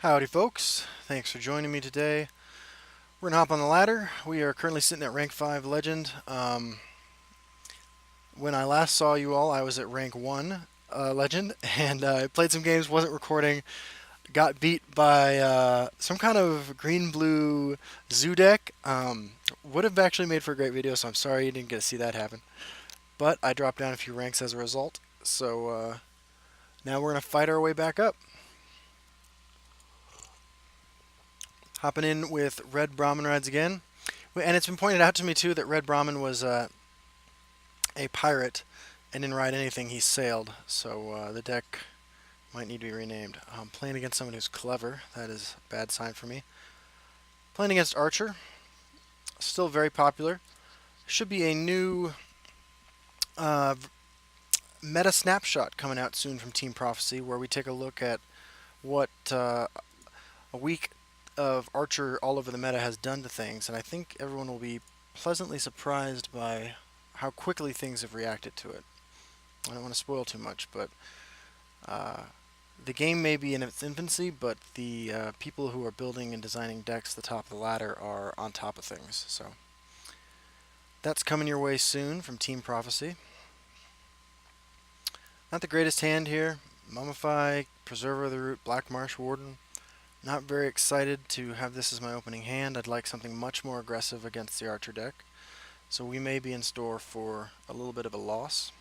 Howdy folks, thanks for joining me today. We're gonna hop on the ladder. We are currently sitting at rank 5 legend. When I last saw you all, I was at rank 1 legend, and I played some games, wasn't recording, got beat by some kind of green-blue zoo deck. Would have actually made for a great video, so I'm sorry you didn't get to see that happen. But I dropped down a few ranks as a result, so now we're gonna fight our way back up. Hopping in with Red Brahmin Rides again. And it's been pointed out to me too that Red Brahmin was a pirate and didn't ride anything, he sailed. So the deck might need to be renamed. Playing against someone who's clever, that is a bad sign for me. Playing against Archer, still very popular. Should be a new uh, meta snapshot coming out soon from Team Prophecy where we take a look at what a week of Archer all over the meta has done to things, and I think everyone will be pleasantly surprised by how quickly things have reacted to it. I don't want to spoil too much, but uh, the game may be in its infancy, but the people who are building and designing decks at the top of the ladder are on top of things. So that's coming your way soon from Team Prophecy. Not the greatest hand here. Mummify, Preserver of the Root, Black Marsh Warden. Not very excited to have this as my opening hand. I'd like something much more aggressive against the Archer deck. So we may be in store for a little bit of a loss.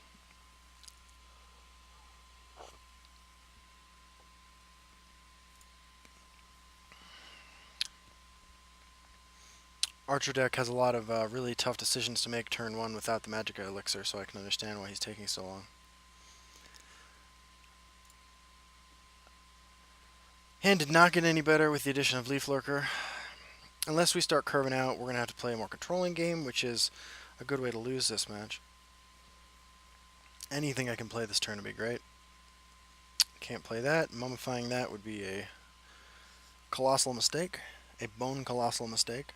Archer deck has a lot of really tough decisions to make turn 1 without the Magicka Elixir, so I can understand why he's taking so long. Hand did not get any better with the addition of Leaf Lurker. Unless we start curving out, we're going to have to play a more controlling game, which is a good way to lose this match. Anything I can play this turn would be great. Can't play that. Mummifying that would be a colossal mistake. A bone colossal mistake.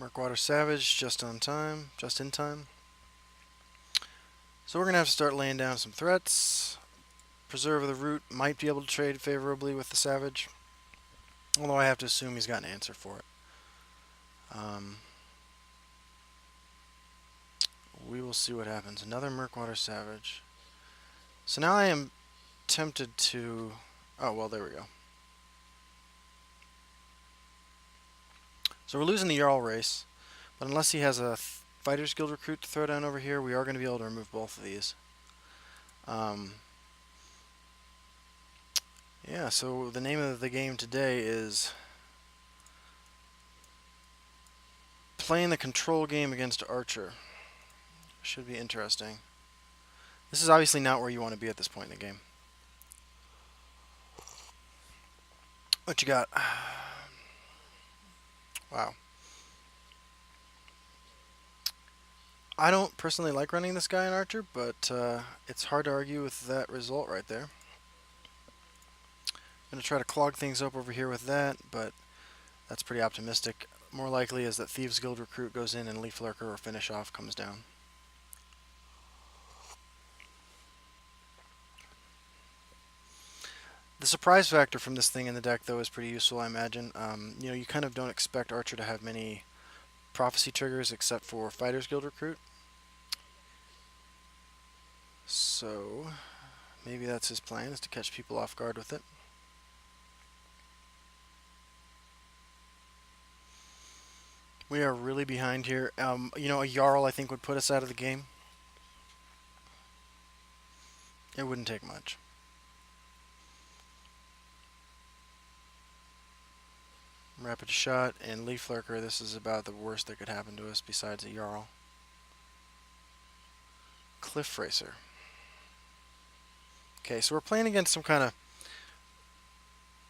Murkwater Savage just on time, just in time. So we're going to have to start laying down some threats. Preserve of the Root might be able to trade favorably with the Savage, although I have to assume he's got an answer for it. We will see what happens. Another Murkwater Savage. So now I am tempted to... Oh, well, there we go. So we're losing the Jarl race, but unless he has a Fighters Guild recruit to throw down over here, we are going to be able to remove both of these. Yeah, so the name of the game today is playing the control game against Archer. Should be interesting. This is obviously not where you want to be at this point in the game. What you got? Wow. I don't personally like running this guy in Archer, but it's hard to argue with that result right there. I'm going to try to clog things up over here with that, but that's pretty optimistic. More likely is that Thieves Guild recruit goes in and Leaf Lurker or Finish Off comes down. The surprise factor from this thing in the deck, though, is pretty useful, I imagine. You kind of don't expect Archer to have many prophecy triggers except for Fighters Guild recruit. So maybe that's his plan, is to catch people off guard with it. We are really behind here. A Jarl I think would put us out of the game. It wouldn't take much. Rapid Shot and Leaf Lurker, this is about the worst that could happen to us besides a Jarl. Cliff Racer. Okay, so we're playing against some kind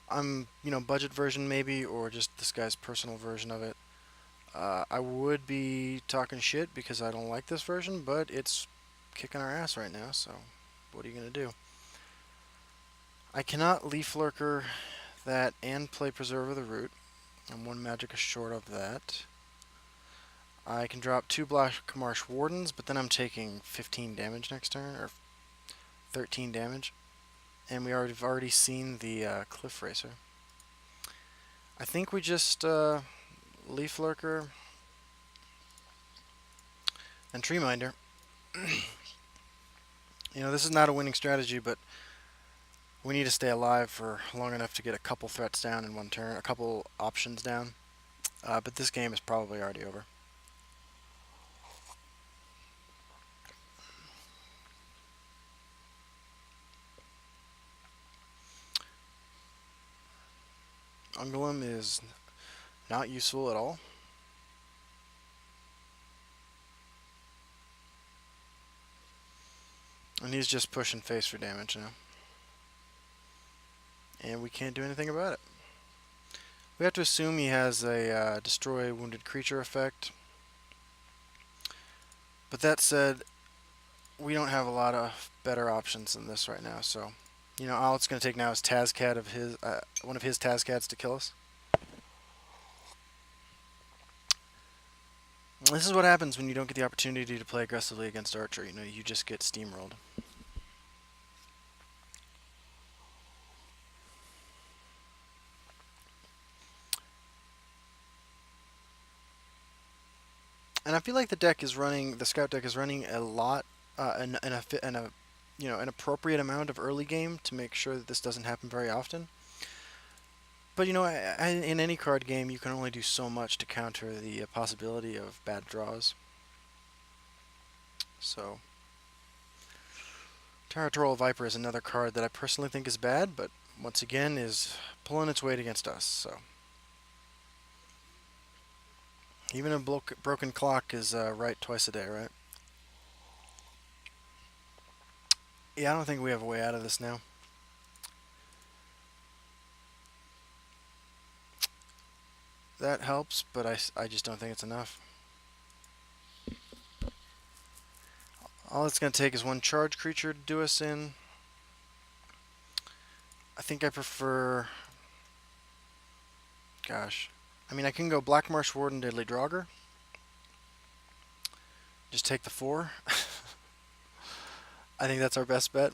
of budget version maybe, or just this guy's personal version of it. I would be talking shit because I don't like this version, but it's kicking our ass right now, so what are you going to do? I cannot Leaf Lurker that and play Preserve of the Root. I'm one Magicka short of that. I can drop 2 Black Marsh Wardens, but then I'm taking 15 damage next turn, or 13 damage. And we've already seen the Cliff Racer. I think we just Leaf Lurker and Tree Minder. You know, this is not a winning strategy, but we need to stay alive for long enough to get a couple threats down in one turn, a couple options down. But this game is probably already over. Ungulum is not useful at all. And he's just pushing face for damage now. And we can't do anything about it. We have to assume he has a destroy wounded creature effect. But that said, we don't have a lot of better options than this right now. So, you know, all it's going to take now is Tazcat of his, one of his Tazcats to kill us. This is what happens when you don't get the opportunity to play aggressively against Archer. You know, you just get steamrolled. And I feel like the deck is running, the scout deck is running a lot, in a you know, an appropriate amount of early game to make sure that this doesn't happen very often. But you know, in any card game, you can only do so much to counter the possibility of bad draws. So, Territorial Viper is another card that I personally think is bad, but once again is pulling its weight against us. So. Even a broken clock is right twice a day, right? Yeah, I don't think we have a way out of this now. That helps, but I just don't think it's enough. All it's going to take is one charge creature to do us in. I think I prefer... Gosh. I mean, I can go Black Marsh Warden, Deadly Draugr. Just take the 4. I think that's our best bet.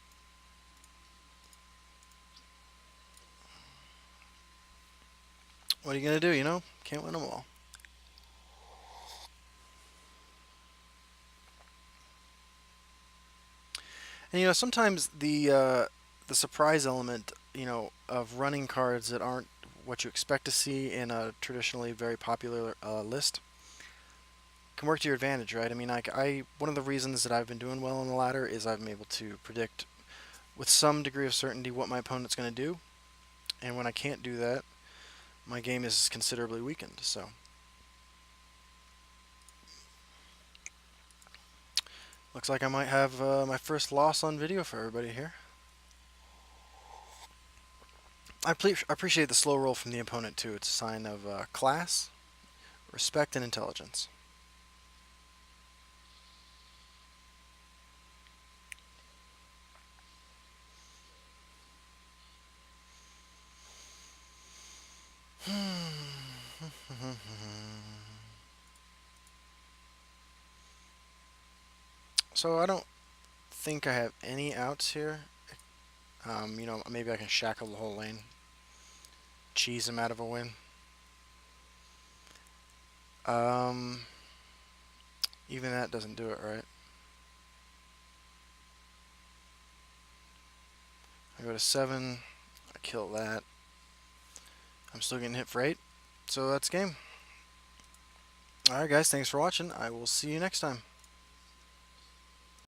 What are you going to do, you know? Can't win them all. And you know, sometimes the surprise element, you know, of running cards that aren't what you expect to see in a traditionally very popular list can work to your advantage, right? I mean, one of the reasons that I've been doing well on the ladder is I've been able to predict with some degree of certainty what my opponent's going to do, and when I can't do that, my game is considerably weakened. So. Looks like I might have my first loss on video for everybody here. I appreciate the slow roll from the opponent too. It's a sign of class, respect, and intelligence. So I don't think I have any outs here. You know, maybe I can shackle the whole lane. Cheese him out of a win. Even that doesn't do it, right? I go to 7. I kill that. I'm still getting hit for 8. So that's game. Alright guys, thanks for watching. I will see you next time.